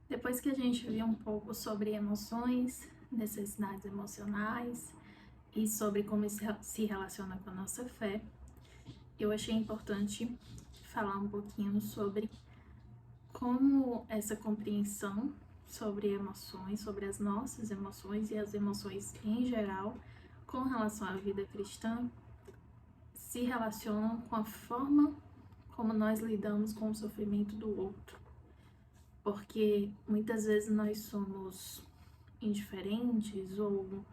Depois que a gente viu um pouco sobre emoções, necessidades emocionais e sobre como isso se relaciona com a nossa fé, eu achei importante falar um pouquinho sobre como essa compreensão sobre emoções, sobre as nossas emoções e as emoções em geral, com relação à vida cristã, se relacionam com a forma como nós lidamos com o sofrimento do outro. Porque muitas vezes nós somos indiferentes ou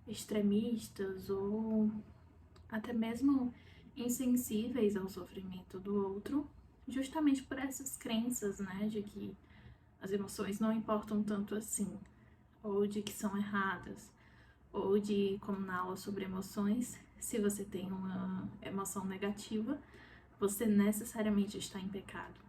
extremistas ou até mesmo insensíveis ao sofrimento do outro, justamente por essas crenças, né, de que as emoções não importam tanto assim, ou de que são erradas, ou de, como na aula sobre emoções, se você tem uma emoção negativa, você necessariamente está em pecado,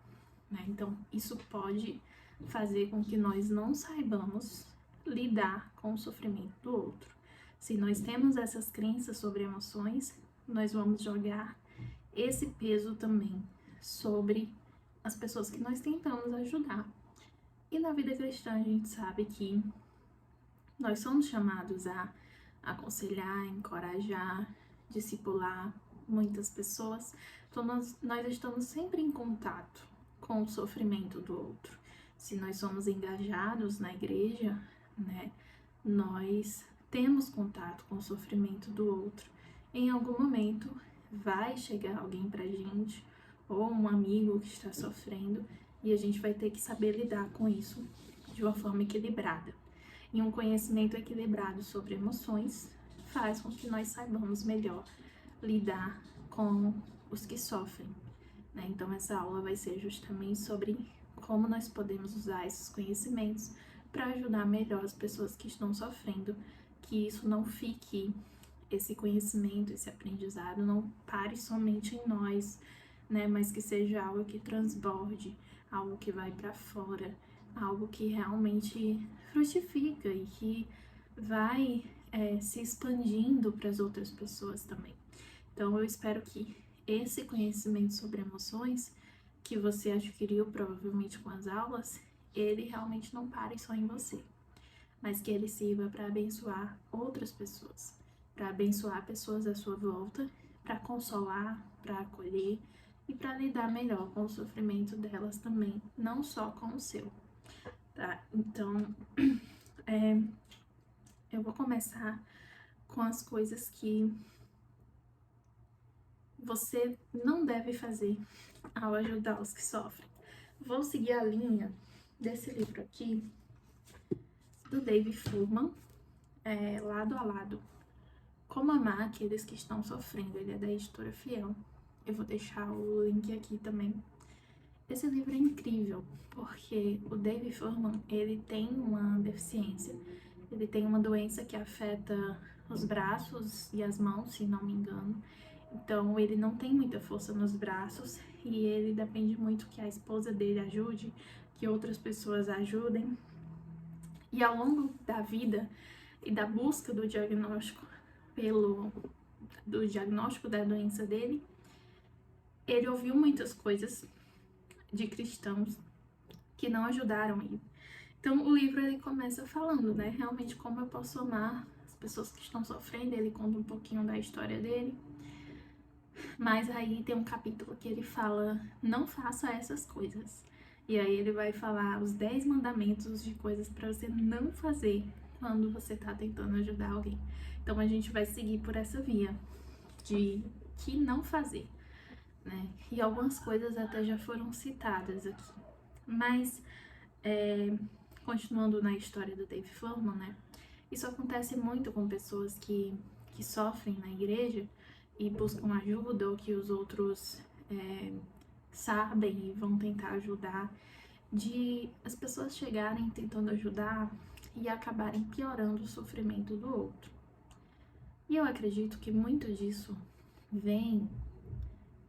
né? Então, isso pode fazer com que nós não saibamos lidar com o sofrimento do outro. Se nós temos essas crenças sobre emoções, nós vamos jogar esse peso também sobre as pessoas que nós tentamos ajudar. E na vida cristã a gente sabe que nós somos chamados a aconselhar, encorajar, discipular muitas pessoas. Então nós estamos sempre em contato com o sofrimento do outro. Se nós somos engajados na igreja, né, nós temos contato com o sofrimento do outro. Em algum momento vai chegar alguém pra gente, ou um amigo que está sofrendo, e a gente vai ter que saber lidar com isso de uma forma equilibrada. E um conhecimento equilibrado sobre emoções faz com que nós saibamos melhor lidar com os que sofrem, né? Então essa aula vai ser justamente sobre como nós podemos usar esses conhecimentos para ajudar melhor as pessoas que estão sofrendo, que isso não fique, esse conhecimento, esse aprendizado não pare somente em nós, né? Mas que seja algo que transborde, algo que vai para fora, algo que realmente frutifica e que vai se expandindo para as outras pessoas também. Então eu espero que esse conhecimento sobre emoções que você adquiriu provavelmente com as aulas, ele realmente não pare só em você, mas que ele sirva para abençoar outras pessoas, para abençoar pessoas à sua volta, para consolar, para acolher e para lidar melhor com o sofrimento delas também, não só com o seu, tá? Então, eu vou começar com as coisas que você não deve fazer ao ajudar os que sofrem. Vou seguir a linha desse livro aqui, do Dave Fuhrman, Lado a Lado, Como Amar Aqueles que Estão Sofrendo. Ele é da editora Fiel. Eu vou deixar o link aqui também. Esse livro é incrível, porque o Dave Fuhrman, ele tem uma deficiência. Ele tem uma doença que afeta os braços e as mãos, se não me engano. Então, ele não tem muita força nos braços e ele depende muito que a esposa dele ajude, que outras pessoas ajudem. E ao longo da vida e da busca do diagnóstico do diagnóstico da doença dele, ele ouviu muitas coisas de cristãos que não ajudaram ele. Então, o livro ele começa falando, né, realmente como eu posso amar as pessoas que estão sofrendo. Ele conta um pouquinho da história dele. Mas aí tem um capítulo que ele fala, não faça essas coisas. E aí ele vai falar os 10 mandamentos de coisas para você não fazer quando você tá tentando ajudar alguém. Então a gente vai seguir por essa via de que não fazer, né? E algumas coisas até já foram citadas aqui. Mas, continuando na história do Dave Fuhrman, né? Isso acontece muito com pessoas que sofrem na igreja e buscam ajuda, ou que os outros sabem e vão tentar ajudar, de as pessoas chegarem tentando ajudar e acabarem piorando o sofrimento do outro. E eu acredito que muito disso vem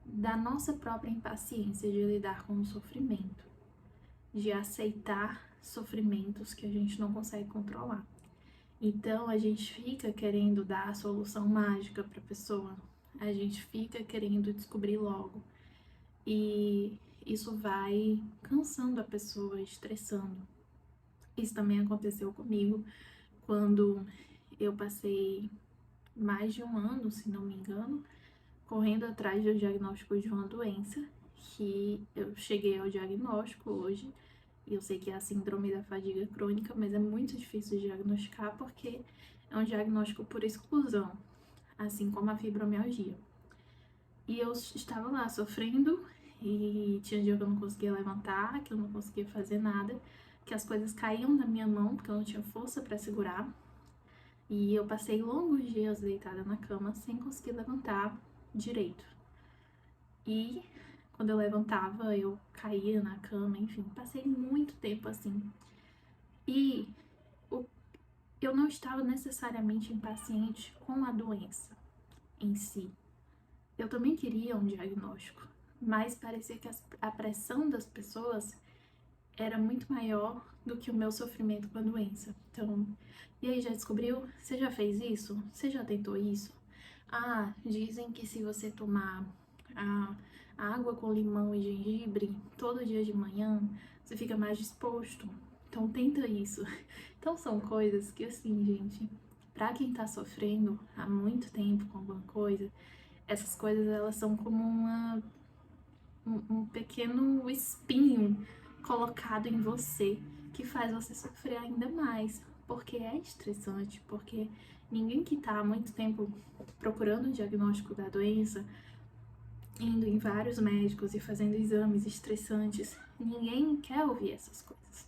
da nossa própria impaciência de lidar com o sofrimento, de aceitar sofrimentos que a gente não consegue controlar. Então a gente fica querendo dar a solução mágica para a pessoa, a gente fica querendo descobrir logo, e isso vai cansando a pessoa, estressando. Isso também aconteceu comigo quando eu passei mais de um ano, se não me engano, correndo atrás do diagnóstico de uma doença, que eu cheguei ao diagnóstico hoje, e eu sei que é a síndrome da fadiga crônica, mas é muito difícil de diagnosticar porque é um diagnóstico por exclusão, assim como a fibromialgia. E eu estava lá sofrendo, e tinha dia que eu não conseguia levantar, que eu não conseguia fazer nada, que as coisas caíam da minha mão porque eu não tinha força para segurar. E eu passei longos dias deitada na cama sem conseguir levantar direito. E quando eu levantava, eu caía na cama, enfim, passei muito tempo assim. E eu não estava necessariamente impaciente com a doença em si. Eu também queria um diagnóstico, mas parecia que a pressão das pessoas era muito maior do que o meu sofrimento com a doença. Então, e aí, já descobriu? Você já fez isso? Você já tentou isso? Ah, dizem que se você tomar a água com limão e gengibre todo dia de manhã, você fica mais disposto. Então, tenta isso. Então, são coisas que, assim, gente, pra quem tá sofrendo há muito tempo com alguma coisa, essas coisas, elas são como um pequeno espinho colocado em você que faz você sofrer ainda mais, porque é estressante, porque ninguém que tá há muito tempo procurando o diagnóstico da doença, indo em vários médicos e fazendo exames estressantes, ninguém quer ouvir essas coisas.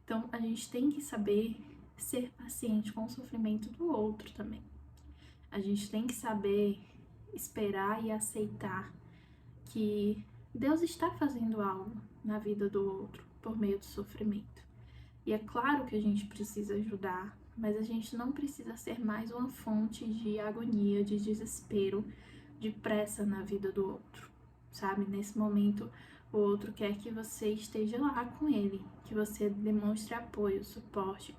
Então a gente tem que saber ser paciente com o sofrimento do outro também. A gente tem que saber esperar e aceitar que Deus está fazendo algo na vida do outro por meio do sofrimento. E é claro que a gente precisa ajudar, mas a gente não precisa ser mais uma fonte de agonia, de desespero, de pressa na vida do outro, sabe? Nesse momento, o outro quer que você esteja lá com ele, que você demonstre apoio, suporte.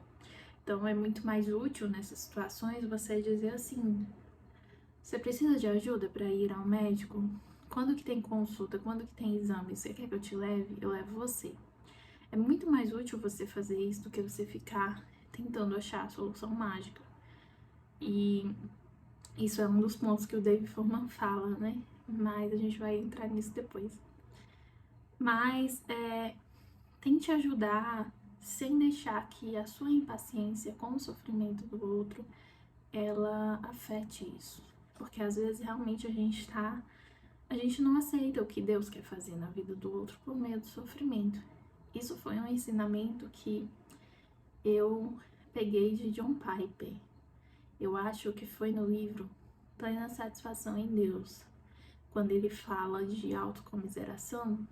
Então, é muito mais útil nessas situações você dizer assim: você precisa de ajuda para ir ao médico? Quando que tem consulta? Quando que tem exame? Você quer que eu te leve? Eu levo você. É muito mais útil você fazer isso do que você ficar tentando achar a solução mágica. E isso é um dos pontos que o Dave Foreman fala, né? Mas a gente vai entrar nisso depois. Mas tente ajudar sem deixar que a sua impaciência com o sofrimento do outro ela afete isso. Porque às vezes realmente a gente não aceita o que Deus quer fazer na vida do outro por meio do sofrimento. Isso foi um ensinamento que eu peguei de John Piper. Eu acho que foi no livro Plena Satisfação em Deus, quando ele fala de autocomiseração,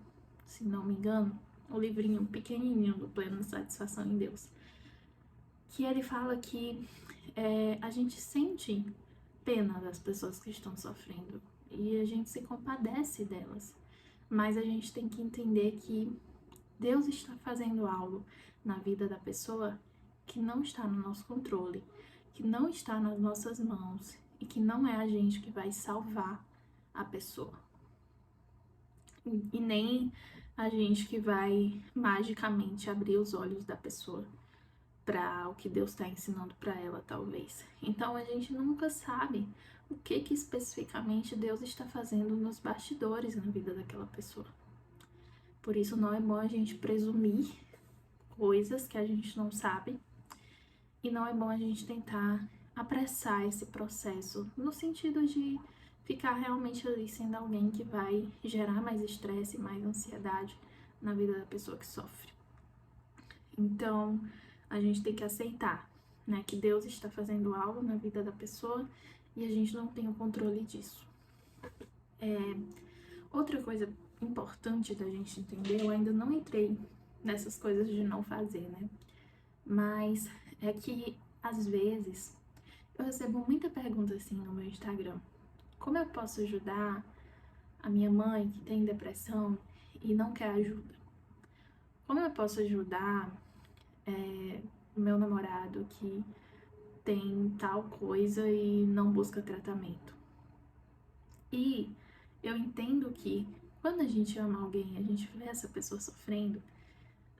se não me engano, um livrinho pequenininho do Plena Satisfação em Deus, que ele fala que a gente sente pena das pessoas que estão sofrendo e a gente se compadece delas, mas a gente tem que entender que Deus está fazendo algo na vida da pessoa que não está no nosso controle, que não está nas nossas mãos e que não é a gente que vai salvar a pessoa. E nem a gente que vai magicamente abrir os olhos da pessoa para o que Deus está ensinando para ela, talvez. Então a gente nunca sabe o que especificamente Deus está fazendo nos bastidores na vida daquela pessoa. Por isso não é bom a gente presumir coisas que a gente não sabe e não é bom a gente tentar apressar esse processo no sentido de ficar realmente ali sendo alguém que vai gerar mais estresse e mais ansiedade na vida da pessoa que sofre. Então, a gente tem que aceitar, né, que Deus está fazendo algo na vida da pessoa e a gente não tem o controle disso. Outra coisa importante da gente entender, eu ainda não entrei nessas coisas de não fazer, né? Mas é que, às vezes, eu recebo muita pergunta assim no meu Instagram. Como eu posso ajudar a minha mãe que tem depressão e não quer ajuda? Como eu posso ajudar o meu namorado que tem tal coisa e não busca tratamento? E eu entendo que quando a gente ama alguém, a gente vê essa pessoa sofrendo,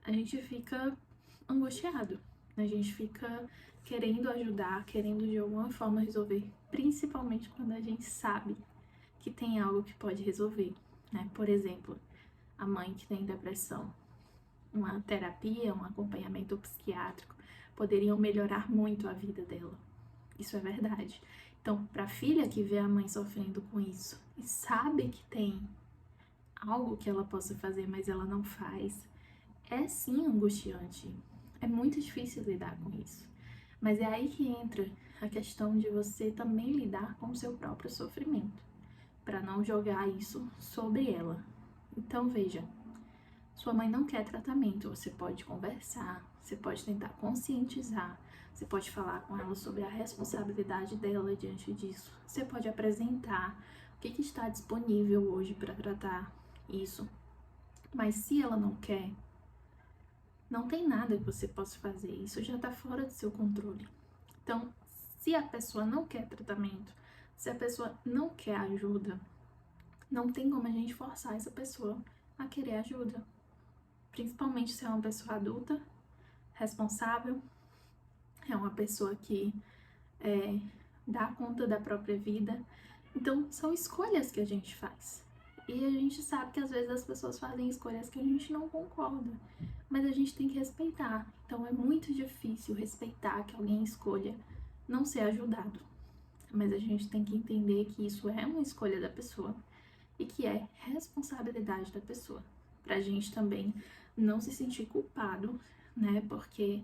a gente fica angustiado. A gente fica querendo ajudar, querendo de alguma forma resolver, principalmente quando a gente sabe que tem algo que pode resolver, né? Por exemplo, a mãe que tem depressão, uma terapia, um acompanhamento psiquiátrico poderiam melhorar muito a vida dela. Isso é verdade. Então, para a filha que vê a mãe sofrendo com isso e sabe que tem algo que ela possa fazer, mas ela não faz, é sim angustiante. É muito difícil lidar com isso. Mas é aí que entra a questão de você também lidar com o seu próprio sofrimento, para não jogar isso sobre ela. Então, veja, sua mãe não quer tratamento, você pode conversar, você pode tentar conscientizar, você pode falar com ela sobre a responsabilidade dela diante disso. Você pode apresentar o que está disponível hoje para tratar isso. Mas se ela não quer, não tem nada que você possa fazer. Isso já está fora do seu controle. Então, se a pessoa não quer tratamento, se a pessoa não quer ajuda, não tem como a gente forçar essa pessoa a querer ajuda. Principalmente se é uma pessoa adulta, responsável, é uma pessoa que dá conta da própria vida. Então, são escolhas que a gente faz. E a gente sabe que às vezes as pessoas fazem escolhas que a gente não concorda, mas a gente tem que respeitar. Então, é muito difícil respeitar que alguém escolha não ser ajudado. Mas a gente tem que entender que isso é uma escolha da pessoa e que é responsabilidade da pessoa. Pra gente também não se sentir culpado, né? Porque,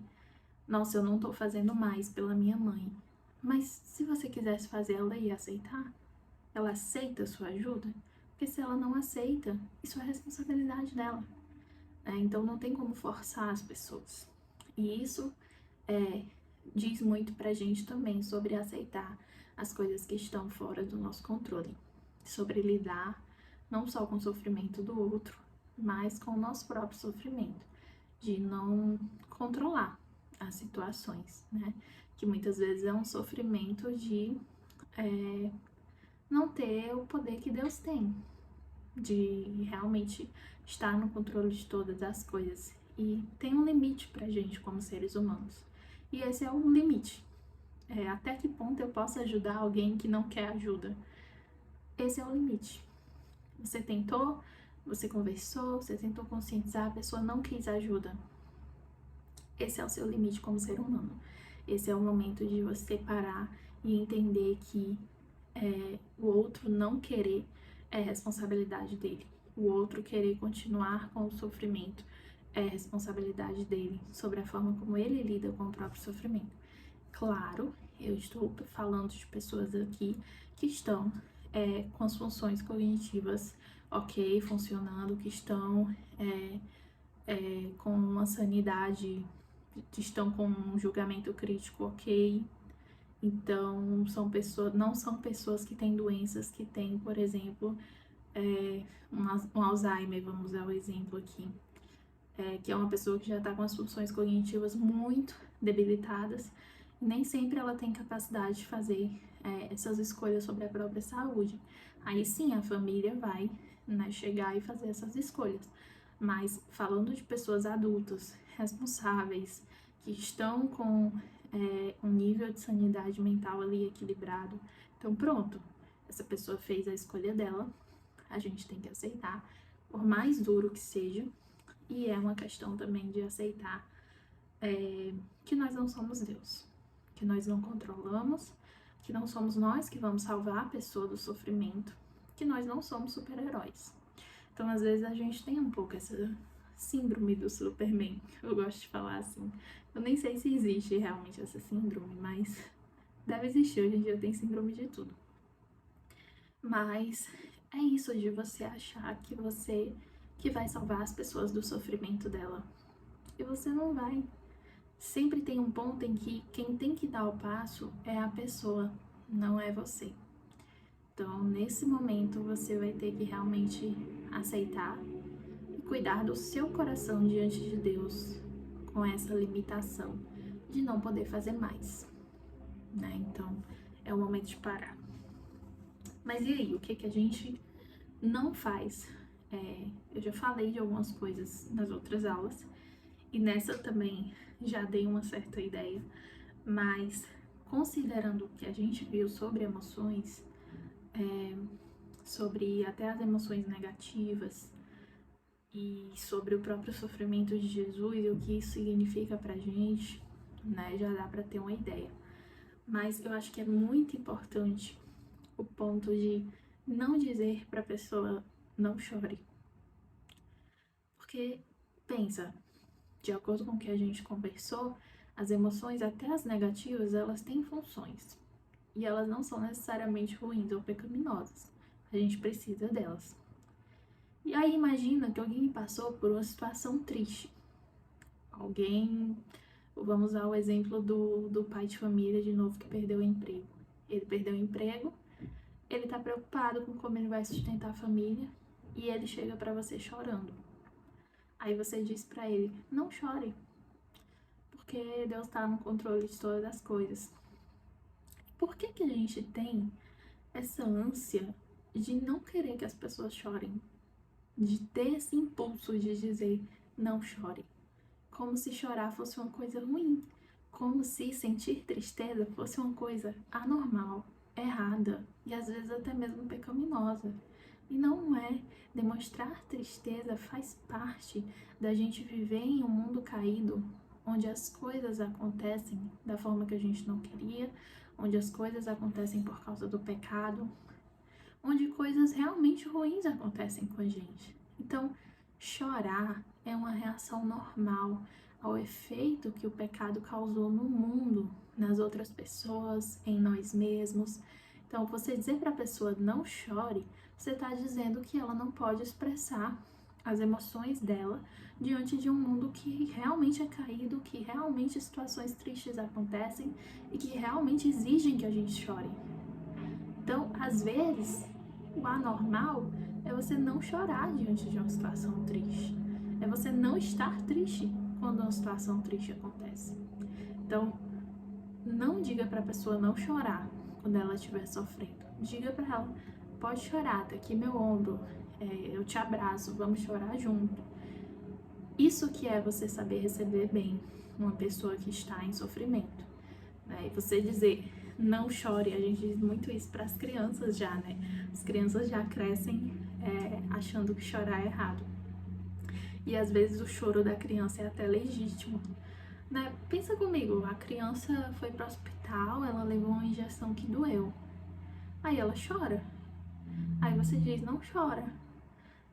nossa, eu não tô fazendo mais pela minha mãe. Mas se você quisesse fazer, ela ia aceitar? Ela aceita a sua ajuda? Porque se ela não aceita, isso é responsabilidade dela, né? Então não tem como forçar as pessoas. E isso diz muito pra gente também sobre aceitar as coisas que estão fora do nosso controle. Sobre lidar não só com o sofrimento do outro, mas com o nosso próprio sofrimento. De não controlar as situações, né? Que muitas vezes é um sofrimento de não ter o poder que Deus tem, de realmente estar no controle de todas as coisas. E tem um limite pra gente como seres humanos. E esse é o limite. Até que ponto eu posso ajudar alguém que não quer ajuda? Esse é o limite. Você tentou, você conversou, você tentou conscientizar, a pessoa não quis ajuda. Esse é o seu limite como ser humano. Esse é o momento de você parar e entender que o outro não querer é responsabilidade dele. O outro querer continuar com o sofrimento é responsabilidade dele, sobre a forma como ele lida com o próprio sofrimento. Claro, eu estou falando de pessoas aqui que estão com as funções cognitivas ok, funcionando, que estão com uma sanidade, estão com um julgamento crítico ok. Então, não são pessoas que têm doenças que têm, por exemplo, um Alzheimer, vamos usar o exemplo aqui, que é uma pessoa que já está com as funções cognitivas muito debilitadas, e nem sempre ela tem capacidade de fazer essas escolhas sobre a própria saúde. Aí sim, a família vai, né, chegar e fazer essas escolhas. Mas falando de pessoas adultas, responsáveis, que estão com um nível de sanidade mental ali equilibrado, então pronto, essa pessoa fez a escolha dela, a gente tem que aceitar, por mais duro que seja, e é uma questão também de aceitar que nós não somos Deus, que nós não controlamos, que não somos nós que vamos salvar a pessoa do sofrimento, que nós não somos super-heróis. Então, às vezes, a gente tem um pouco essa síndrome do Superman, eu gosto de falar assim. Eu nem sei se existe realmente essa síndrome, mas deve existir, hoje em dia tem síndrome de tudo. Mas é isso de você achar que vai salvar as pessoas do sofrimento dela. E você não vai. Sempre tem um ponto em que quem tem que dar o passo é a pessoa, não é você. Então, nesse momento, você vai ter que realmente aceitar e cuidar do seu coração diante de Deus com essa limitação de não poder fazer mais, né? Então, é o momento de parar. Mas e aí, o que a gente não faz? Eu já falei de algumas coisas nas outras aulas, E nessa eu também já dei uma certa ideia, mas considerando o que a gente viu sobre emoções, sobre até as emoções negativas e sobre o próprio sofrimento de Jesus e o que isso significa pra gente, né, já dá pra ter uma ideia. Mas eu acho que é muito importante o ponto de não dizer pra pessoa não chore. Porque, pensa, de acordo com o que a gente conversou, as emoções, até as negativas, elas têm funções. E elas não são necessariamente ruins ou pecaminosas. A gente precisa delas. E aí imagina que alguém passou por uma situação triste. Alguém, vamos usar o exemplo do pai de família de novo que perdeu o emprego. Ele perdeu o emprego, ele tá preocupado com como ele vai sustentar a família e ele chega pra você chorando. Aí você diz pra ele, não chore, porque Deus tá no controle de todas as coisas. Por que a gente tem essa ânsia de não querer que as pessoas chorem? De ter esse impulso de dizer, não chore. Como se chorar fosse uma coisa ruim. Como se sentir tristeza fosse uma coisa anormal, errada e às vezes até mesmo pecaminosa. E não é. Demonstrar tristeza faz parte da gente viver em um mundo caído, onde as coisas acontecem da forma que a gente não queria, onde as coisas acontecem por causa do pecado, onde coisas realmente ruins acontecem com a gente. Então, chorar é uma reação normal ao efeito que o pecado causou no mundo, nas outras pessoas, em nós mesmos. Então, você dizer para a pessoa não chore, você está dizendo que ela não pode expressar as emoções dela diante de um mundo que realmente é caído, que realmente situações tristes acontecem e que realmente exigem que a gente chore. Então, às vezes, o anormal é você não chorar diante de uma situação triste. É você não estar triste quando uma situação triste acontece. Então, não diga para a pessoa não chorar quando ela estiver sofrendo. Diga para ela, pode chorar, tá aqui meu ombro, eu te abraço, vamos chorar junto. Isso que é você saber receber bem uma pessoa que está em sofrimento. Né? E você dizer, não chore, a gente diz muito isso para as crianças já, né? As crianças já crescem achando que chorar é errado. E às vezes o choro da criança é até legítimo. Né? Pensa comigo, a criança foi para o hospital, ela levou uma injeção que doeu. Aí ela chora. Aí você diz, não chora.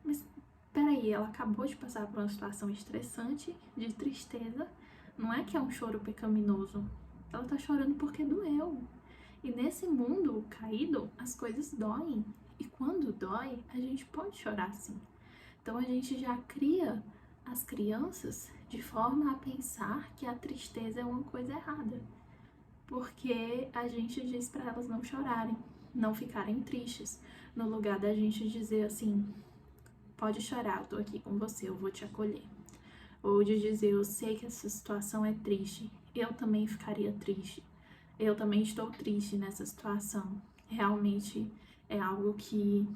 Mas peraí, ela acabou de passar por uma situação estressante, de tristeza. Não é que é um choro pecaminoso. Ela tá chorando porque doeu. E nesse mundo caído, as coisas doem. E quando dói, a gente pode chorar sim. Então a gente já cria as crianças de forma a pensar que a tristeza é uma coisa errada. Porque a gente diz para elas não chorarem, não ficarem tristes. No lugar da gente dizer assim, pode chorar, eu tô aqui com você, eu vou te acolher. Ou de dizer, eu sei que essa situação é triste, eu também ficaria triste. Eu também estou triste nessa situação. Realmente é algo que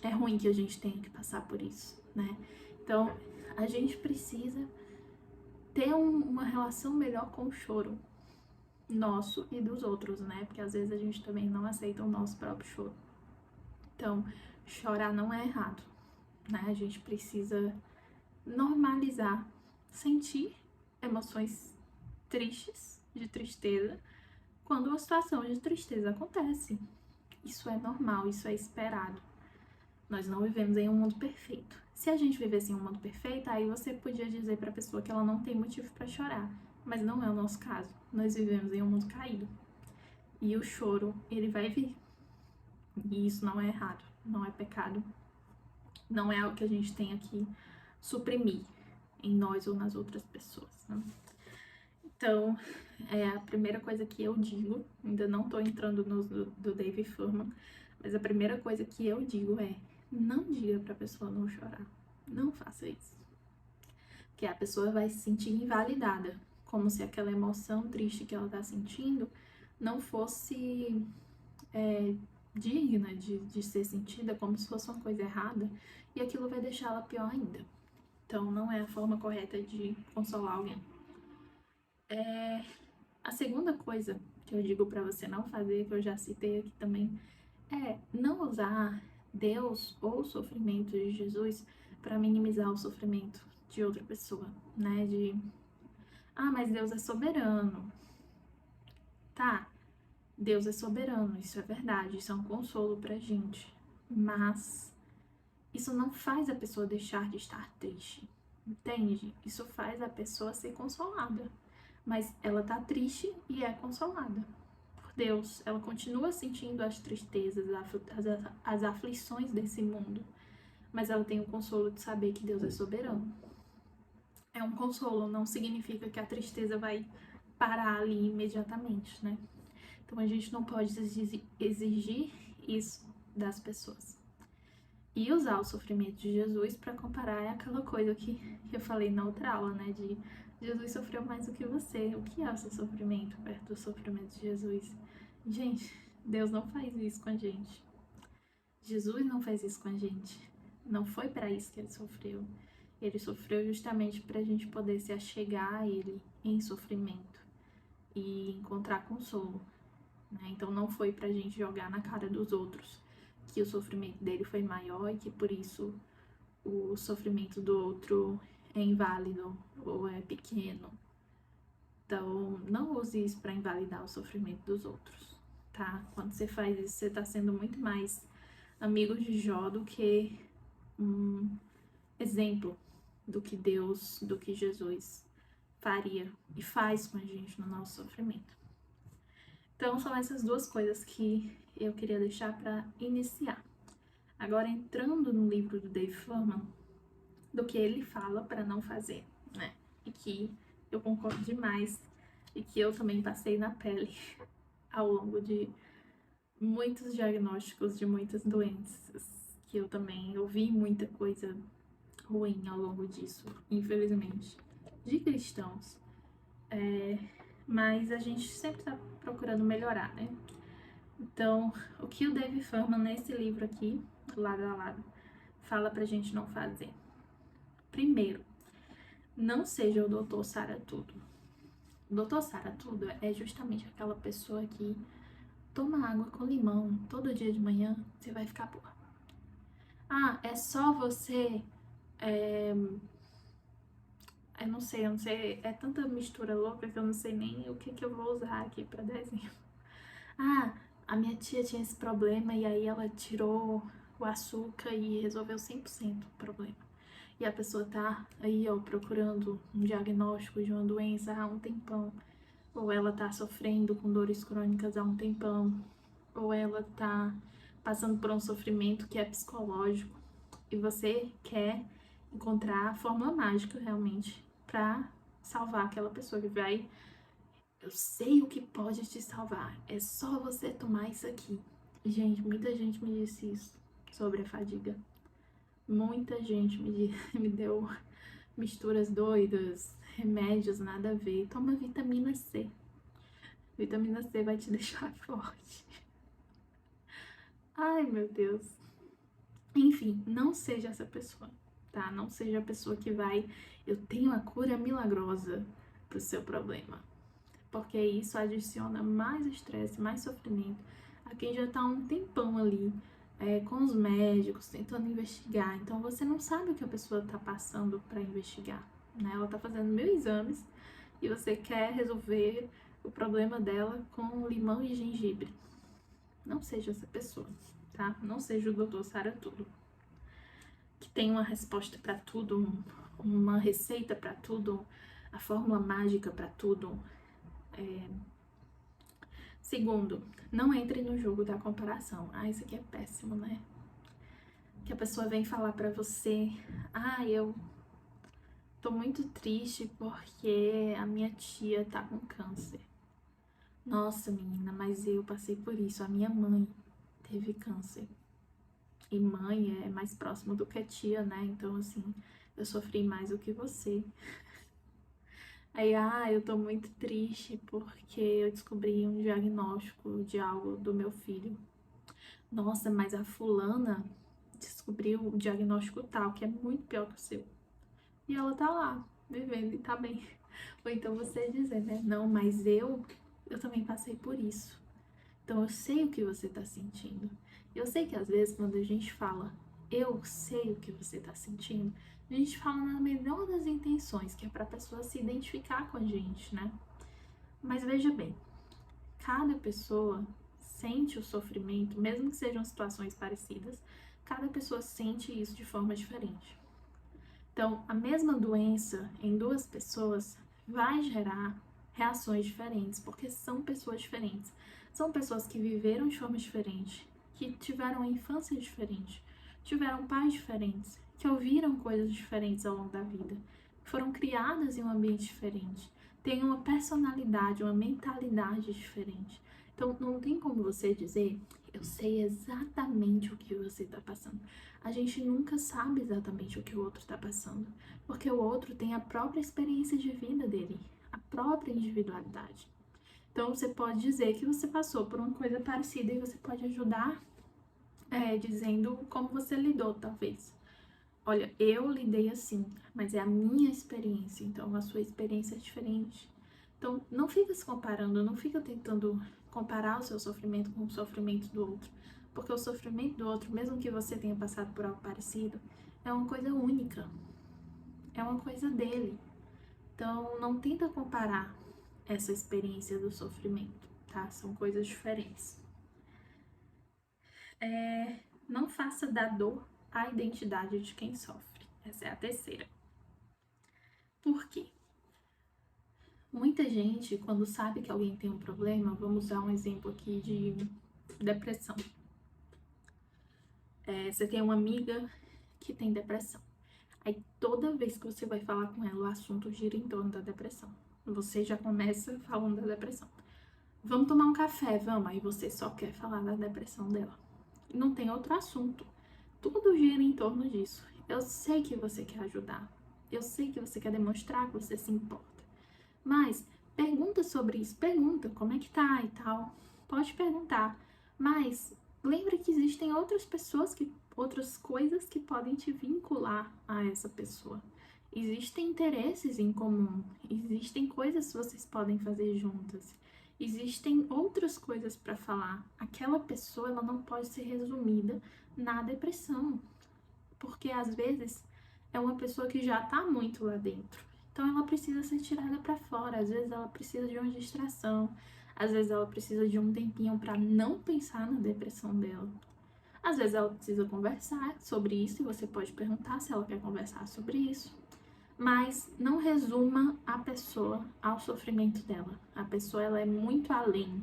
é ruim que a gente tenha que passar por isso, né? Então, a gente precisa ter uma relação melhor com o choro nosso e dos outros, né? Porque às vezes a gente também não aceita o nosso próprio choro. Então, chorar não é errado, né? A gente precisa normalizar, sentir emoções tristes, de tristeza, quando uma situação de tristeza acontece. Isso é normal, isso é esperado. Nós não vivemos em um mundo perfeito. Se a gente vivesse em um mundo perfeito, aí você podia dizer para a pessoa que ela não tem motivo para chorar. Mas não é o nosso caso. Nós vivemos em um mundo caído. E o choro, ele vai vir. E isso não é errado, não é pecado. Não é algo que a gente tenha que suprimir em nós ou nas outras pessoas, né? Então, a primeira coisa que eu digo, ainda não tô entrando no do Dave Furman, mas a primeira coisa que eu digo é, não diga pra pessoa não chorar. Não faça isso. Porque a pessoa vai se sentir invalidada, como se aquela emoção triste que ela tá sentindo não fosse digna de ser sentida, como se fosse uma coisa errada, e aquilo vai deixar ela pior ainda. Então, não é a forma correta de consolar alguém. A segunda coisa que eu digo para você não fazer, que eu já citei aqui também, é não usar Deus ou o sofrimento de Jesus para minimizar o sofrimento de outra pessoa, né? Mas Deus é soberano. Tá, Deus é soberano, isso é verdade, isso é um consolo pra gente. Mas isso não faz a pessoa deixar de estar triste, entende? Isso faz a pessoa ser consolada. Mas ela tá triste e é consolada por Deus. Ela continua sentindo as tristezas, as aflições desse mundo. Mas ela tem o consolo de saber que Deus é soberano. É um consolo, não significa que a tristeza vai parar ali imediatamente, né? Então a gente não pode exigir isso das pessoas. E usar o sofrimento de Jesus para comparar é aquela coisa que eu falei na outra aula, né? De Jesus sofreu mais do que você. O que é o seu sofrimento perto do sofrimento de Jesus? Gente, Deus não faz isso com a gente. Jesus não faz isso com a gente. Não foi para isso que ele sofreu. Ele sofreu justamente para a gente poder se achegar a ele em sofrimento e encontrar consolo. Né? Então não foi pra gente jogar na cara dos outros que o sofrimento dele foi maior e que por isso o sofrimento do outro é inválido ou é pequeno. Então não use isso para invalidar o sofrimento dos outros, tá? Quando você faz isso, você tá sendo muito mais amigo de Jó do que um exemplo do que Deus, do que Jesus faria e faz com a gente no nosso sofrimento. Então, são essas duas coisas que eu queria deixar para iniciar. Agora, entrando no livro do Dave Furman, do que ele fala para não fazer, né? E que eu concordo demais e que eu também passei na pele ao longo de muitos diagnósticos de muitas doenças, que eu também ouvi muita coisa ruim ao longo disso, infelizmente, de cristãos. Mas a gente sempre tá procurando melhorar, né? Então, o que o Dave Furman, nesse livro aqui, lado a lado, fala pra gente não fazer. Primeiro, não seja o doutor Saratudo. O doutor Saratudo é justamente aquela pessoa que toma água com limão todo dia de manhã, você vai ficar boa. É só você... Eu não sei, é tanta mistura louca que eu não sei nem o que eu vou usar aqui pra dar exemplo. A minha tia tinha esse problema e aí ela tirou o açúcar e resolveu 100% o problema. E a pessoa tá aí, ó, procurando um diagnóstico de uma doença há um tempão. Ou ela tá sofrendo com dores crônicas há um tempão. Ou ela tá passando por um sofrimento que é psicológico. E você quer encontrar a fórmula mágica, realmente, pra salvar aquela pessoa que vai... Eu sei o que pode te salvar. É só você tomar isso aqui. Gente, muita gente me disse isso sobre a fadiga. Muita gente me deu misturas doidas, remédios nada a ver. Toma vitamina C. Vitamina C vai te deixar forte. Ai, meu Deus. Enfim, não seja essa pessoa, tá? Não seja a pessoa que vai... Eu tenho a cura milagrosa pro seu problema. Porque isso adiciona mais estresse, mais sofrimento a quem já tá há um tempão ali com os médicos, tentando investigar. Então você não sabe o que a pessoa tá passando para investigar, né? Ela tá fazendo 1000 exames e você quer resolver o problema dela com limão e gengibre. Não seja essa pessoa, tá? Não seja o doutor Saratudo, que tem uma resposta para tudo, uma receita para tudo, a fórmula mágica para tudo. Segundo, não entre no jogo da comparação. Isso aqui é péssimo, né? Que a pessoa vem falar pra você: eu tô muito triste porque a minha tia tá com câncer. Nossa, menina, mas eu passei por isso. A minha mãe teve câncer. E mãe é mais próximo do que a tia, né? Então, assim, eu sofri mais do que você. Aí, eu tô muito triste porque eu descobri um diagnóstico de algo do meu filho. Nossa, mas a fulana descobriu um diagnóstico tal, que é muito pior que o seu. e ela tá lá, vivendo e tá bem. Ou então você dizer, né? Não, mas eu também passei por isso. Então eu sei o que você tá sentindo. Eu sei que às vezes quando a gente fala, eu sei o que você tá sentindo, a gente fala na melhor das intenções, que é pra pessoa se identificar com a gente, né? Mas veja bem, cada pessoa sente o sofrimento, mesmo que sejam situações parecidas, cada pessoa sente isso de forma diferente. Então, a mesma doença em duas pessoas vai gerar reações diferentes, porque são pessoas diferentes. São pessoas que viveram de forma diferente, que tiveram uma infância diferente, tiveram pais diferentes, que ouviram coisas diferentes ao longo da vida, que foram criadas em um ambiente diferente, têm uma personalidade, uma mentalidade diferente. Então, não tem como você dizer, eu sei exatamente o que você está passando. A gente nunca sabe exatamente o que o outro está passando, porque o outro tem a própria experiência de vida dele, a própria individualidade. Então você pode dizer que você passou por uma coisa parecida e você pode ajudar dizendo como você lidou, talvez. Olha, eu lidei assim, mas é a minha experiência, então a sua experiência é diferente. Então não fica se comparando, não fica tentando comparar o seu sofrimento com o sofrimento do outro, porque o sofrimento do outro, mesmo que você tenha passado por algo parecido, é uma coisa única, é uma coisa dele. Então não tenta comparar essa experiência do sofrimento, tá? São coisas diferentes. Não faça da dor a identidade de quem sofre. Essa é a terceira. Por quê? Muita gente, quando sabe que alguém tem um problema, vamos usar um exemplo aqui de depressão. Você tem uma amiga que tem depressão. Aí toda vez que você vai falar com ela, o assunto gira em torno da depressão. Você já começa falando da depressão. Vamos tomar um café, vamos. Aí você só quer falar da depressão dela. Não tem outro assunto. Tudo gira em torno disso. Eu sei que você quer ajudar. Eu sei que você quer demonstrar que você se importa. Mas pergunta sobre isso, pergunta como é que tá e tal. Pode perguntar, mas lembra que existem outras pessoas outras coisas que podem te vincular a essa pessoa. Existem interesses em comum, existem coisas que vocês podem fazer juntas. Existem outras coisas para falar. Aquela pessoa, ela não pode ser resumida na depressão, porque às vezes é uma pessoa que já tá muito lá dentro. Então ela precisa ser tirada para fora, às vezes ela precisa de uma distração, às vezes ela precisa de um tempinho para não pensar na depressão dela. Às vezes ela precisa conversar sobre isso e você pode perguntar se ela quer conversar sobre isso. Mas não resuma a pessoa ao sofrimento dela. A pessoa, ela é muito além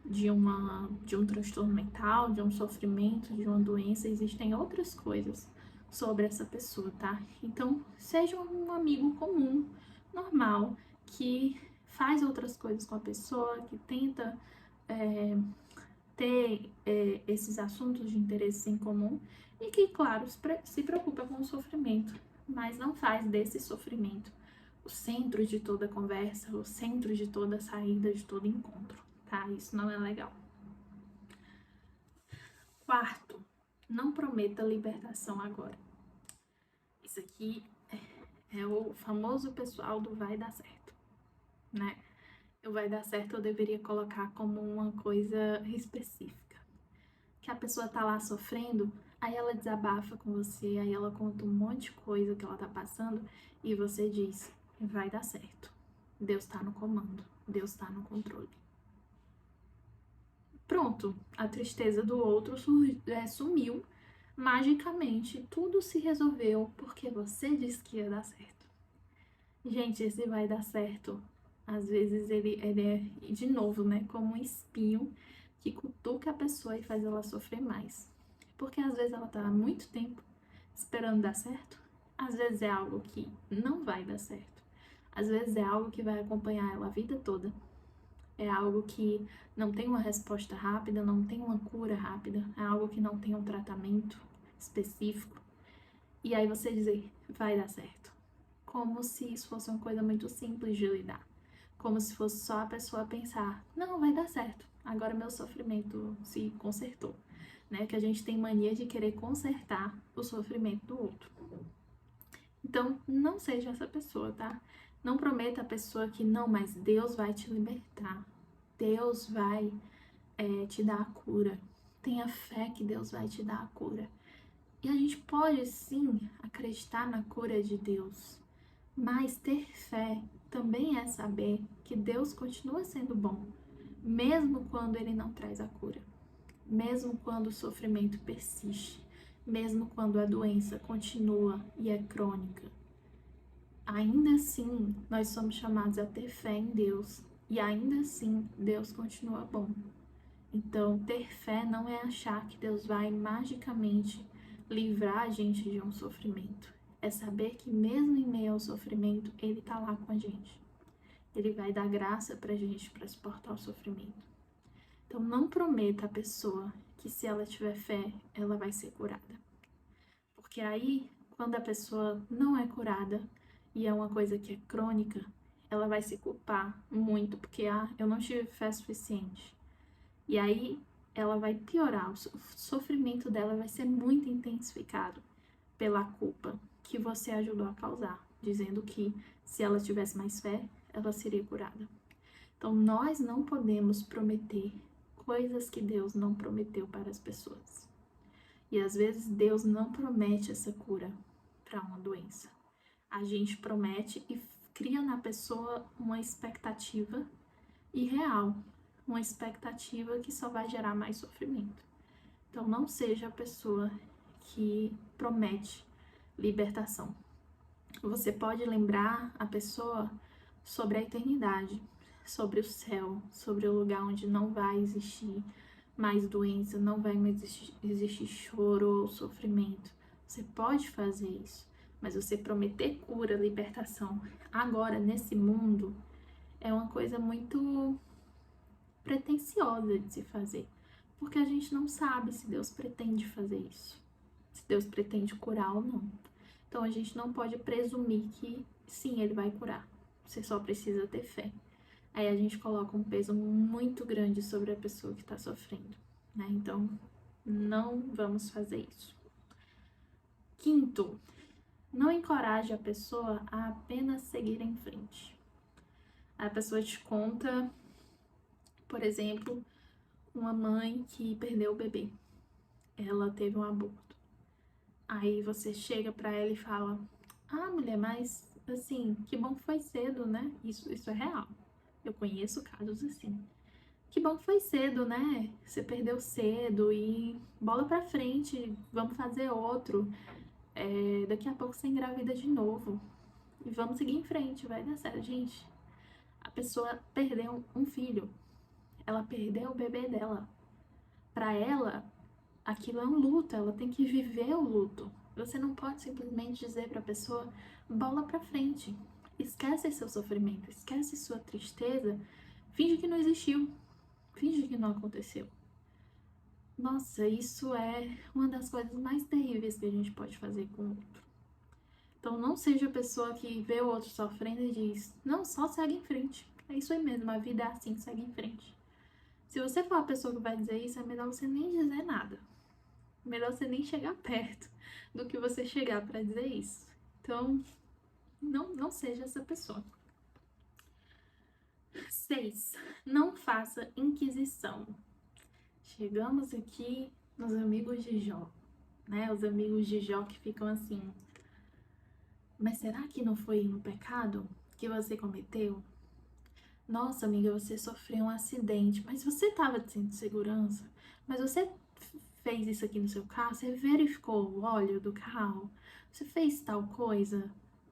de um transtorno mental, de um sofrimento, de uma doença. Existem outras coisas sobre essa pessoa, tá? Então, seja um amigo comum, normal, que faz outras coisas com a pessoa, que tenta ter esses assuntos de interesse em comum e que, claro, se preocupa com o sofrimento, mas não faz desse sofrimento o centro de toda conversa, o centro de toda saída, de todo encontro, tá? Isso não é legal. Quarto, não prometa libertação agora. Isso aqui é o famoso pessoal do vai dar certo, né? O vai dar certo eu deveria colocar como uma coisa específica. Que a pessoa tá lá sofrendo, aí ela desabafa com você, aí ela conta um monte de coisa que ela tá passando e você diz, vai dar certo. Deus tá no comando, Deus tá no controle. Pronto, a tristeza do outro sumiu. Magicamente, tudo se resolveu porque você disse que ia dar certo. Gente, esse vai dar certo. Às vezes ele é, de novo, né, como um espinho que cutuca a pessoa e faz ela sofrer mais. Porque às vezes ela tá há muito tempo esperando dar certo. Às vezes é algo que não vai dar certo. Às vezes é algo que vai acompanhar ela a vida toda. É algo que não tem uma resposta rápida, não tem uma cura rápida. É algo que não tem um tratamento específico. E aí você dizer, vai dar certo. Como se isso fosse uma coisa muito simples de lidar. Como se fosse só a pessoa pensar, não, vai dar certo. Agora meu sofrimento se consertou. Né? Que a gente tem mania de querer consertar o sofrimento do outro. Então, não seja essa pessoa, tá? Não prometa a pessoa que não, mas Deus vai te libertar. Deus vai te dar a cura. Tenha fé que Deus vai te dar a cura. E a gente pode sim acreditar na cura de Deus, mas ter fé também é saber que Deus continua sendo bom, mesmo quando Ele não traz a cura, mesmo quando o sofrimento persiste, mesmo quando a doença continua e é crônica. Ainda assim, nós somos chamados a ter fé em Deus e ainda assim Deus continua bom. Então, ter fé não é achar que Deus vai magicamente livrar a gente de um sofrimento. É saber que mesmo em meio ao sofrimento, Ele está lá com a gente. Ele vai dar graça pra gente para suportar o sofrimento. Então, não prometa à pessoa que se ela tiver fé, ela vai ser curada. Porque aí, quando a pessoa não é curada e é uma coisa que é crônica, ela vai se culpar muito, porque eu não tive fé suficiente. E aí ela vai piorar, o sofrimento dela vai ser muito intensificado pela culpa que você ajudou a causar, dizendo que se ela tivesse mais fé, ela seria curada. Então nós não podemos prometer coisas que Deus não prometeu para as pessoas. E às vezes Deus não promete essa cura para uma doença. A gente promete e cria na pessoa uma expectativa irreal, uma expectativa que só vai gerar mais sofrimento. Então não seja a pessoa que promete libertação. Você pode lembrar a pessoa sobre a eternidade, sobre o céu, sobre o lugar onde não vai existir mais doença, não vai mais existir choro ou sofrimento. Você pode fazer isso, mas você prometer cura, libertação agora nesse mundo é uma coisa muito pretensiosa de se fazer, porque a gente não sabe se Deus pretende fazer isso, se Deus pretende curar ou não. Então a gente não pode presumir que sim, Ele vai curar, você só precisa ter fé. Aí a gente coloca um peso muito grande sobre a pessoa que está sofrendo, né? Então não vamos fazer isso. Quinto, não encoraje a pessoa a apenas seguir em frente. A pessoa te conta, por exemplo, uma mãe que perdeu o bebê. Ela teve um aborto. Aí você chega pra ela e fala: "Ah, mulher, mas assim, que bom que foi cedo, né?" Isso é real. Eu conheço casos assim. Que bom que foi cedo, né? Você perdeu cedo e bola pra frente, vamos fazer outro. Daqui a pouco você engravida de novo. E vamos seguir em frente, vai dar certo. Gente, a pessoa perdeu um filho. Ela perdeu o bebê dela. Pra ela, aquilo é um luto, ela tem que viver o luto. Você não pode simplesmente dizer para a pessoa: bola para frente, esquece seu sofrimento, esquece sua tristeza, finge que não existiu, finge que não aconteceu. Nossa, isso é uma das coisas mais terríveis que a gente pode fazer com o outro. Então não seja a pessoa que vê o outro sofrendo e diz: não, só segue em frente. É isso aí mesmo, a vida é assim, segue em frente. Se você for a pessoa que vai dizer isso, é melhor você nem dizer nada. Melhor você nem chegar perto do que você chegar para dizer isso. Então, não seja essa pessoa. 6. Não faça inquisição. Chegamos aqui nos amigos de Jó, né? Os amigos de Jó que ficam assim: mas será que não foi um pecado que você cometeu? Nossa, amiga, você sofreu um acidente, mas você estava sem segurança? Mas você fez isso aqui no seu carro? Você verificou o óleo do carro? Você fez tal coisa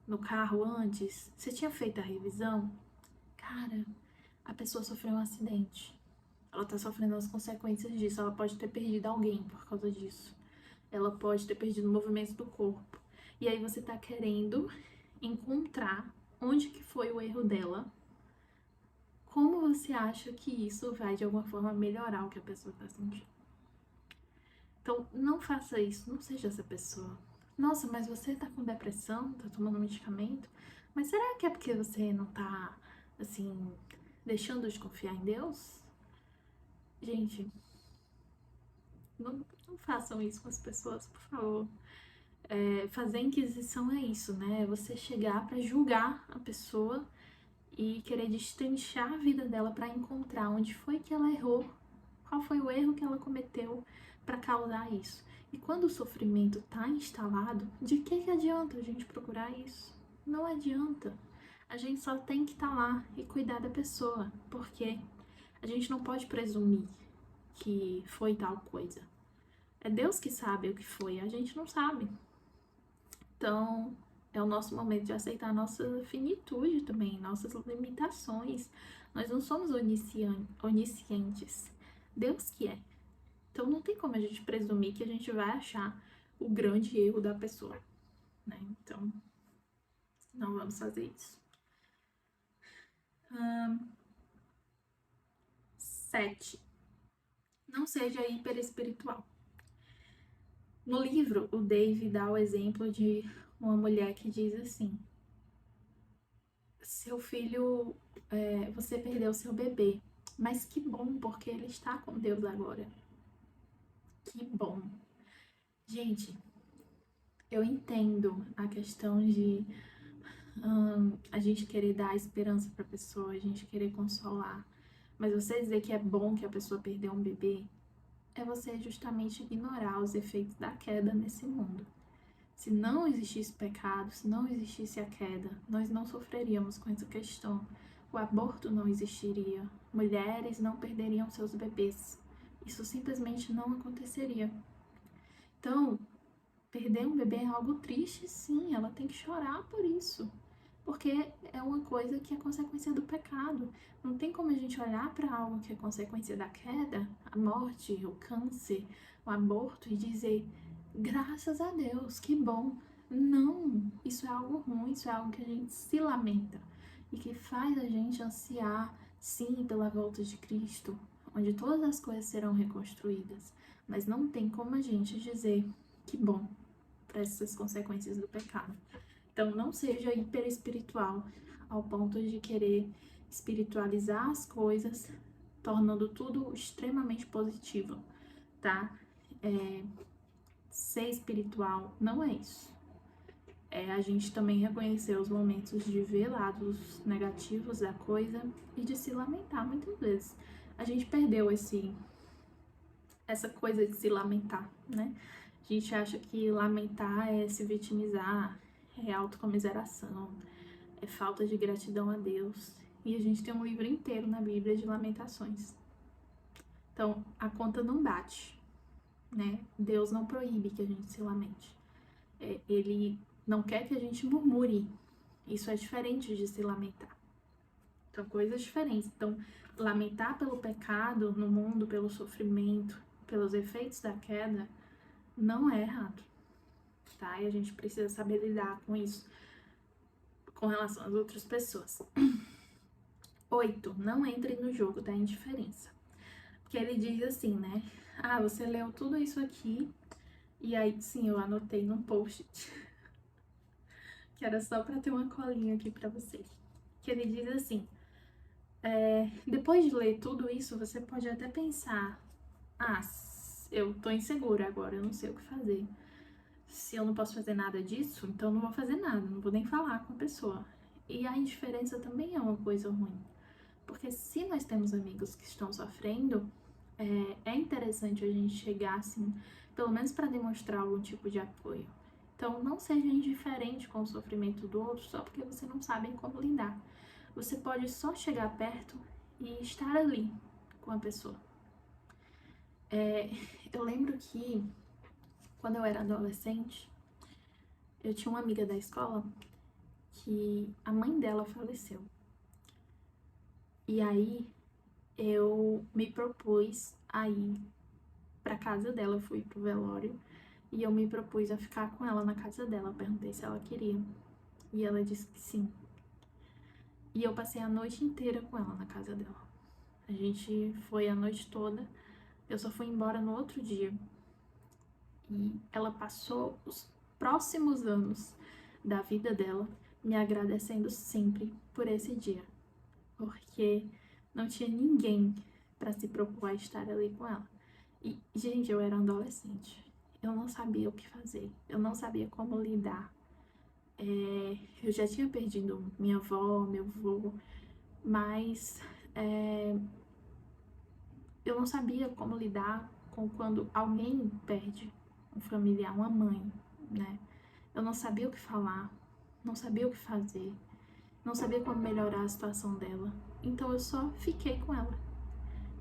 no carro antes? Você tinha feito a revisão? Cara, a pessoa sofreu um acidente. Ela tá sofrendo as consequências disso. Ela pode ter perdido alguém por causa disso. Ela pode ter perdido movimentos do corpo. E aí você tá querendo encontrar onde que foi o erro dela. Como você acha que isso vai de alguma forma melhorar o que a pessoa tá sentindo? Então, não faça isso, não seja essa pessoa. Nossa, mas você tá com depressão, tá tomando medicamento? Mas será que é porque você não tá, assim, deixando de confiar em Deus? Gente, não façam isso com as pessoas, por favor. Fazer inquisição é isso, né? É você chegar para julgar a pessoa e querer destrinchar a vida dela para encontrar onde foi que ela errou, qual foi o erro que ela cometeu para causar isso. E quando o sofrimento está instalado, de que adianta a gente procurar isso? Não adianta. A gente só tem que estar lá e cuidar da pessoa, porque a gente não pode presumir que foi tal coisa. É Deus que sabe o que foi, a gente não sabe. Então, é o nosso momento de aceitar nossa finitude também, nossas limitações. Nós não somos oniscientes. Deus que é. Então, não tem como a gente presumir que a gente vai achar o grande erro da pessoa, né? Então, não vamos fazer isso. 7. Não seja hiperespiritual. No livro, o Dave dá o exemplo de uma mulher que diz assim: seu filho, você perdeu seu bebê, mas que bom, porque ele está com Deus agora. Que bom. Gente, eu entendo a questão de a gente querer dar esperança para a pessoa, a gente querer consolar, mas você dizer que é bom que a pessoa perdeu um bebê é você justamente ignorar os efeitos da queda nesse mundo. Se não existisse pecado, se não existisse a queda, nós não sofreríamos com essa questão. O aborto não existiria, mulheres não perderiam seus bebês. Isso simplesmente não aconteceria. Então, perder um bebê é algo triste, sim, ela tem que chorar por isso. Porque é uma coisa que é consequência do pecado. Não tem como a gente olhar para algo que é consequência da queda, a morte, o câncer, o aborto, e dizer: graças a Deus, que bom. Não, isso é algo ruim, isso é algo que a gente se lamenta e que faz a gente ansiar, sim, pela volta de Cristo, onde todas as coisas serão reconstruídas. Mas não tem como a gente dizer que bom para essas consequências do pecado. Então, não seja hiperespiritual ao ponto de querer espiritualizar as coisas, tornando tudo extremamente positivo, tá? Ser espiritual não é isso. É a gente também reconhecer os momentos de ver lados negativos da coisa e de se lamentar muitas vezes. A gente perdeu essa coisa de se lamentar, né? A gente acha que lamentar é se vitimizar, é autocomiseração, é falta de gratidão a Deus. E a gente tem um livro inteiro na Bíblia de lamentações. Então, a conta não bate, né? Deus não proíbe que a gente se lamente. Ele não quer que a gente murmure. Isso é diferente de se lamentar. São coisas diferentes. Então, lamentar pelo pecado no mundo, pelo sofrimento, pelos efeitos da queda, não é errado, tá? E a gente precisa saber lidar com isso com relação às outras pessoas. 8. Não entre no jogo da indiferença. Porque ele diz assim, né? Ah, você leu tudo isso aqui, e aí, sim, eu anotei num post-it, que era só pra ter uma colinha aqui pra vocês. Que ele diz assim: depois de ler tudo isso, você pode até pensar: ah, eu tô insegura agora, eu não sei o que fazer. Se eu não posso fazer nada disso, então não vou fazer nada, não vou nem falar com a pessoa. E a indiferença também é uma coisa ruim. Porque se nós temos amigos que estão sofrendo, é interessante a gente chegar assim, pelo menos para demonstrar algum tipo de apoio. Então, não seja indiferente com o sofrimento do outro só porque você não sabe como lidar. Você pode só chegar perto e estar ali com a pessoa. Eu lembro que quando eu era adolescente, eu tinha uma amiga da escola que a mãe dela faleceu. E aí eu me propus a ir pra casa dela, eu fui pro velório e eu me propus a ficar com ela na casa dela. Eu perguntei se ela queria e ela disse que sim. E eu passei a noite inteira com ela na casa dela. A gente foi a noite toda, eu só fui embora no outro dia. E ela passou os próximos anos da vida dela me agradecendo sempre por esse dia, porque não tinha ninguém para se propor a estar ali com ela. E, gente, eu era adolescente. eu não sabia o que fazer, eu não sabia como lidar. Eu já tinha perdido minha avó, meu avô, mas eu não sabia como lidar com quando alguém perde um familiar, uma mãe, né? Eu não sabia o que falar, não sabia o que fazer, não sabia como melhorar a situação dela. Então eu só fiquei com ela.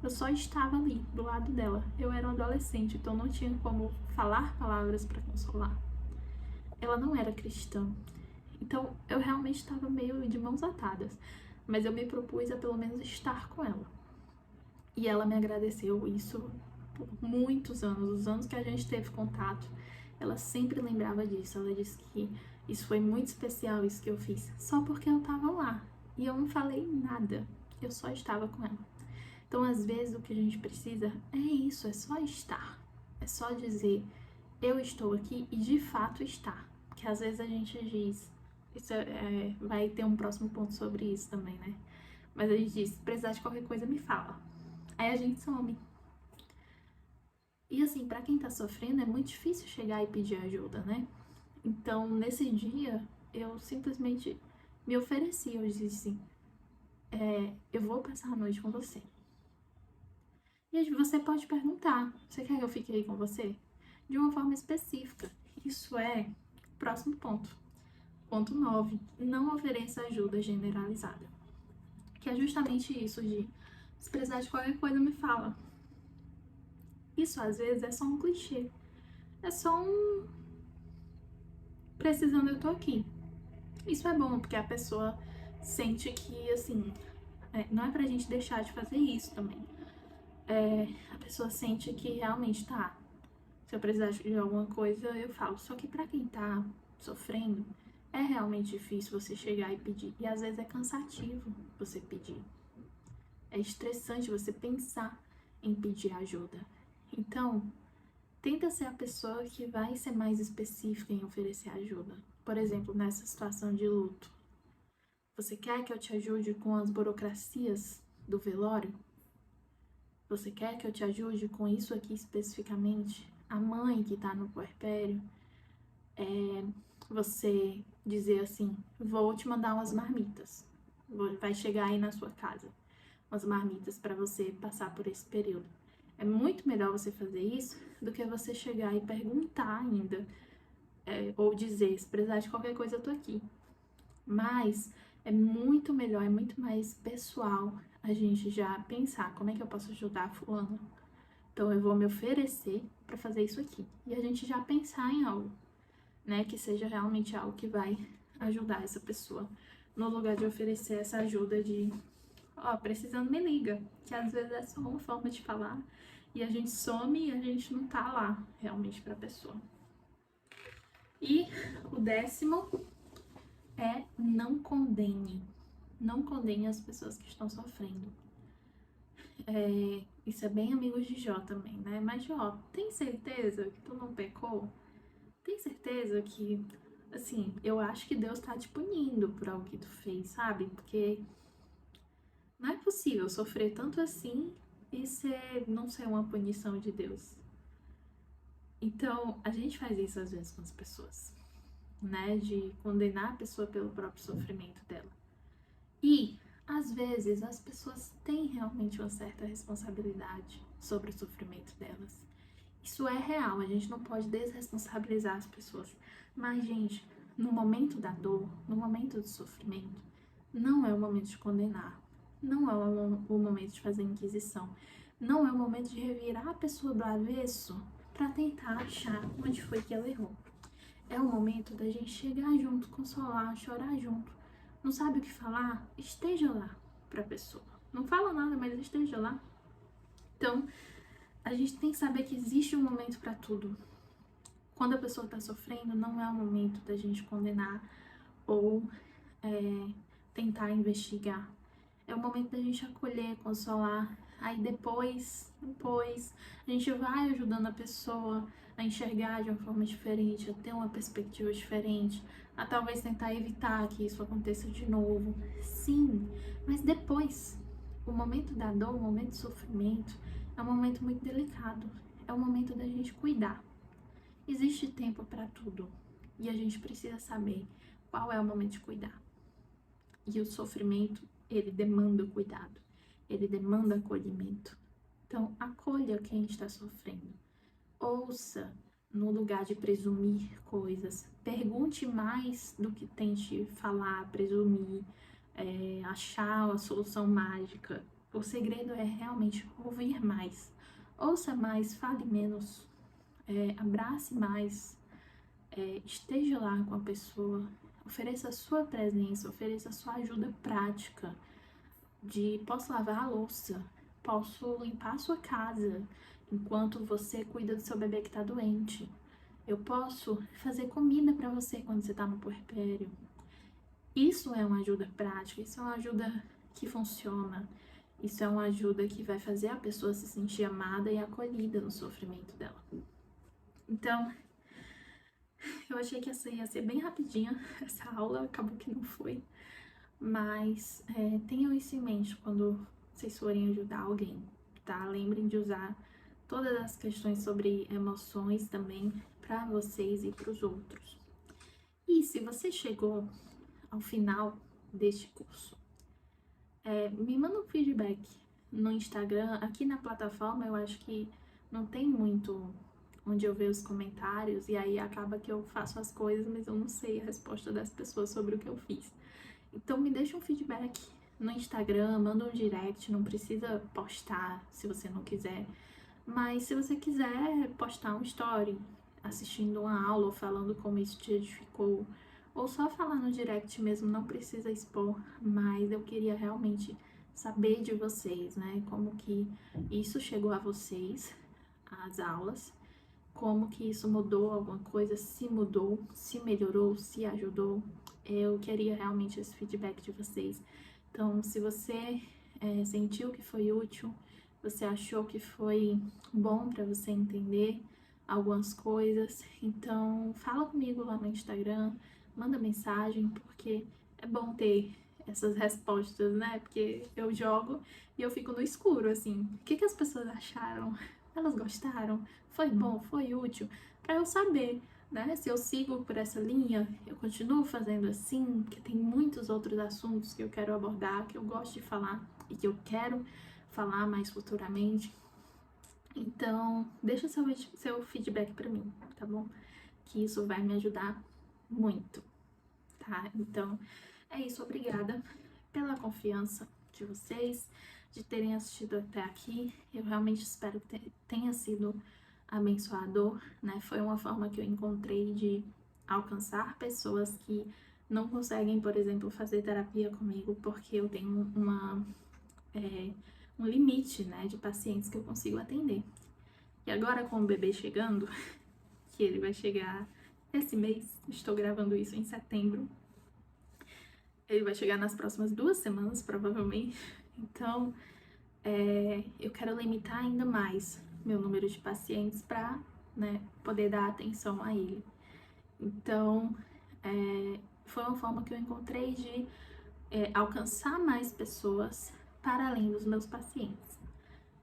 Eu só estava ali, do lado dela. Eu era um adolescente, então não tinha como falar palavras para consolar. Ela não era cristã. Então eu realmente estava meio de mãos atadas. Mas eu me propus a pelo menos estar com ela. E ela me agradeceu isso por muitos anos, os anos que a gente teve contato. Ela sempre lembrava disso. Ela disse que isso foi muito especial, isso que eu fiz, só porque eu tava lá. E eu não falei nada. Eu só estava com ela. Então, às vezes, o que a gente precisa é isso, é só estar. É só dizer, eu estou aqui e de fato estar. Porque às vezes a gente diz, vai ter um próximo ponto sobre isso também, né? Mas a gente diz, se precisar de qualquer coisa, me fala. Aí a gente some. E assim, pra quem tá sofrendo, é muito difícil chegar e pedir ajuda, né? Então, nesse dia, eu simplesmente me ofereci. Eu disse, eu vou passar a noite com você. E aí você pode perguntar, você quer que eu fique aí com você? De uma forma específica. Isso é o próximo ponto. Ponto 9. Não ofereça ajuda generalizada. Que é justamente isso de, se precisar de qualquer coisa, me fala. Isso, às vezes, é só um clichê. É só um... precisando, eu tô aqui. Isso é bom, porque a pessoa sente que, assim, não é pra gente deixar de fazer isso também. A pessoa sente que realmente tá. Se eu precisar de alguma coisa, eu falo. Só que pra quem tá sofrendo, é realmente difícil você chegar e pedir. E às vezes é cansativo você pedir. É estressante você pensar em pedir ajuda. Então, tenta ser a pessoa que vai ser mais específica em oferecer ajuda. Por exemplo, nessa situação de luto. Você quer que eu te ajude com as burocracias do velório? Você quer que eu te ajude com isso aqui especificamente? A mãe que tá no puerpério, você dizer assim, vou te mandar umas marmitas. Vai chegar aí na sua casa, umas marmitas para você passar por esse período. É muito melhor você fazer isso do que você chegar e perguntar ainda, ou dizer, se precisar de qualquer coisa, eu tô aqui. Mas é muito melhor, é muito mais pessoal a gente já pensar como é que eu posso ajudar a fulana. Então eu vou me oferecer para fazer isso aqui. E a gente já pensar em algo, né, que seja realmente algo que vai ajudar essa pessoa. No lugar de oferecer essa ajuda de, precisando me liga, que às vezes é só uma forma de falar e a gente some e a gente não tá lá realmente para a pessoa. E o 10º é não condene. Não condene as pessoas que estão sofrendo. Isso é bem amigos de Jó também, né? Mas Jó, tem certeza que tu não pecou? Tem certeza que, assim, eu acho que Deus tá te punindo por algo que tu fez, sabe? Porque não é possível sofrer tanto assim e não ser uma punição de Deus. Então, a gente faz isso às vezes com as pessoas, né? De condenar a pessoa pelo próprio sofrimento dela. E, às vezes, as pessoas têm realmente uma certa responsabilidade sobre o sofrimento delas. Isso é real, a gente não pode desresponsabilizar as pessoas. Mas, gente, no momento da dor, no momento do sofrimento, não é o momento de condenar. Não é o momento de fazer inquisição. Não é o momento de revirar a pessoa do avesso para tentar achar onde foi que ela errou. É o momento da gente chegar junto, consolar, chorar junto. Não sabe o que falar? Esteja lá para a pessoa. Não fala nada, mas esteja lá. Então, a gente tem que saber que existe um momento para tudo. Quando a pessoa está sofrendo, não é o momento da gente condenar ou tentar investigar. É o momento da gente acolher, consolar. Aí depois, a gente vai ajudando a pessoa a enxergar de uma forma diferente, a ter uma perspectiva diferente, a talvez tentar evitar que isso aconteça de novo. Sim, mas depois, o momento da dor, o momento do sofrimento, é um momento muito delicado. É o momento da gente cuidar. Existe tempo para tudo e a gente precisa saber qual é o momento de cuidar. E o sofrimento, ele demanda cuidado, ele demanda acolhimento. Então, acolha quem está sofrendo. Ouça no lugar de presumir coisas. Pergunte mais do que tente falar, presumir, achar a solução mágica. O segredo é realmente ouvir mais. Ouça mais, fale menos, abrace mais, esteja lá com a pessoa, ofereça a sua presença, ofereça a sua ajuda prática de posso lavar a louça, posso limpar a sua casa enquanto você cuida do seu bebê que está doente. Eu posso fazer comida para você quando você está no puerpério. Isso é uma ajuda prática, isso é uma ajuda que funciona. Isso é uma ajuda que vai fazer a pessoa se sentir amada e acolhida no sofrimento dela. Então, eu achei que essa ia ser bem rapidinha, essa aula, acabou que não foi. Mas tenham isso em mente quando vocês forem ajudar alguém, tá? Lembrem de usar todas as questões sobre emoções também para vocês e para os outros. E se você chegou ao final deste curso, me manda um feedback no Instagram. Aqui na plataforma eu acho que não tem muito onde eu ver os comentários, e aí acaba que eu faço as coisas, mas eu não sei a resposta das pessoas sobre o que eu fiz. Então me deixa um feedback no Instagram, manda um direct, não precisa postar se você não quiser, mas se você quiser postar um story assistindo uma aula ou falando como isso te edificou, ou só falar no direct mesmo, não precisa expor, mas eu queria realmente saber de vocês, né, como que isso chegou a vocês, as aulas, como que isso mudou alguma coisa, se mudou, se melhorou, se ajudou. Eu queria realmente esse feedback de vocês. Então, se você sentiu que foi útil, você achou que foi bom para você entender algumas coisas, então fala comigo lá no Instagram, manda mensagem, porque é bom ter essas respostas, né? Porque eu jogo e eu fico no escuro, assim. O que as pessoas acharam? Elas gostaram? Foi bom? Foi útil? Para eu saber, né? Se eu sigo por essa linha, eu continuo fazendo assim, porque tem muitos outros assuntos que eu quero abordar, que eu gosto de falar e que eu quero falar mais futuramente. Então, deixa seu feedback para mim, tá bom? Que isso vai me ajudar muito, tá? Então, é isso. Obrigada pela confiança de vocês, de terem assistido até aqui. Eu realmente espero que tenha sido abençoador, né? Foi uma forma que eu encontrei de alcançar pessoas que não conseguem, por exemplo, fazer terapia comigo, porque eu tenho um limite, né, de pacientes que eu consigo atender. E agora com o bebê chegando, que ele vai chegar esse mês, estou gravando isso em setembro, ele vai chegar nas próximas 2 semanas, provavelmente. Então, eu quero limitar ainda mais meu número de pacientes para, né, poder dar atenção a ele. Então, foi uma forma que eu encontrei de alcançar mais pessoas para além dos meus pacientes,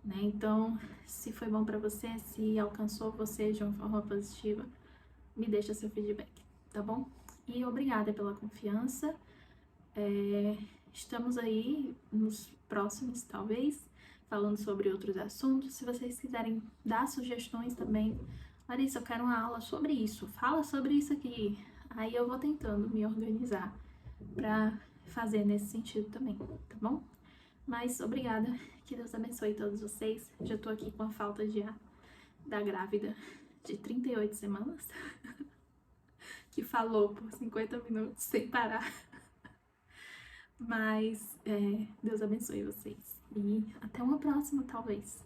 né? Então, se foi bom para você, se alcançou você de uma forma positiva, me deixa seu feedback, tá bom? E obrigada pela confiança. Estamos aí nos próximos, talvez, falando sobre outros assuntos. Se vocês quiserem dar sugestões também, Larissa, eu quero uma aula sobre isso, fala sobre isso aqui. Aí eu vou tentando me organizar para fazer nesse sentido também, tá bom? Mas obrigada, que Deus abençoe todos vocês. Já tô aqui com a falta de ar da grávida de 38 semanas, que falou por 50 minutos sem parar. Mas Deus abençoe vocês. E até uma próxima, talvez.